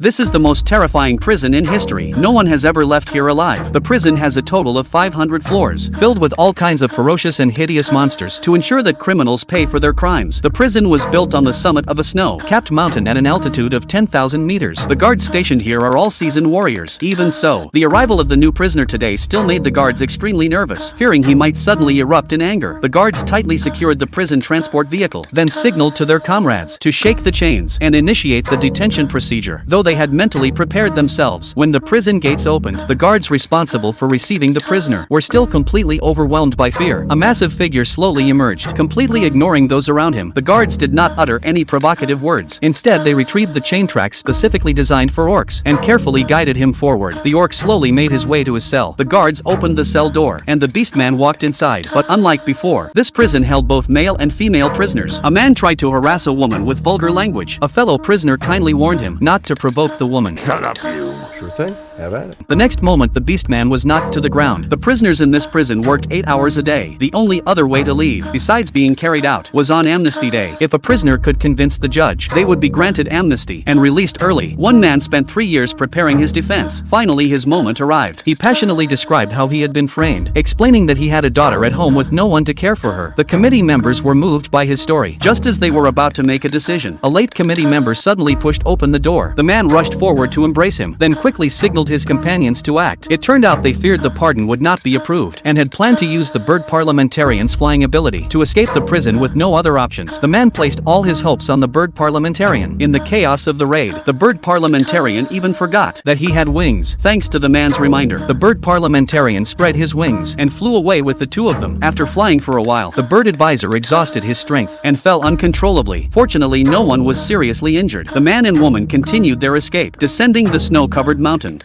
This is the most terrifying prison in history. No one has ever left here alive. The prison has a total of 500 floors, filled with all kinds of ferocious and hideous monsters to ensure that criminals pay for their crimes. The prison was built on the summit of a snow-capped mountain at an altitude of 10,000 meters. The guards stationed here are all seasoned warriors. Even so, the arrival of the new prisoner today still made the guards extremely nervous, fearing he might suddenly erupt in anger. The guards tightly secured the prison transport vehicle, then signaled to their comrades to shake the chains and initiate the detention procedure. Though they had mentally prepared themselves, when the prison gates opened, the guards responsible for receiving the prisoner were still completely overwhelmed by fear. A massive figure slowly emerged, completely ignoring those around him. The guards did not utter any provocative words. Instead, they retrieved the chain tracks specifically designed for orcs and carefully guided him forward. The orc slowly made his way to his cell. The guards opened the cell door, and the beastman walked inside. But unlike before, this prison held both male and female prisoners. A man tried to harass a woman with vulgar language. A fellow prisoner kindly warned him not to provoke the woman. Shut up, you. Sure thing. Have at it. The next moment, the beastman was knocked to the ground. The prisoners in this prison worked 8 hours a day. The only other way to leave, besides being carried out, was on amnesty day. If a prisoner could convince the judge, they would be granted amnesty and released early. One man spent 3 years preparing his defense. Finally, his moment arrived. He passionately described how he had been framed, explaining that he had a daughter at home with no one to care for her. The committee members were moved by his story. Just as they were about to make a decision, a late committee member suddenly pushed open the door. The man rushed forward to embrace him, then quickly signaled his companions to act. It turned out they feared the pardon would not be approved, and had planned to use the bird parliamentarian's flying ability to escape the prison with no other options. The man placed all his hopes on the bird parliamentarian. In the chaos of the raid, the bird parliamentarian even forgot that he had wings. Thanks to the man's reminder, the bird parliamentarian spread his wings and flew away with the two of them. After flying for a while, the bird advisor exhausted his strength and fell uncontrollably. Fortunately, no one was seriously injured. The man and woman continued their escape, descending the snow-covered mountain.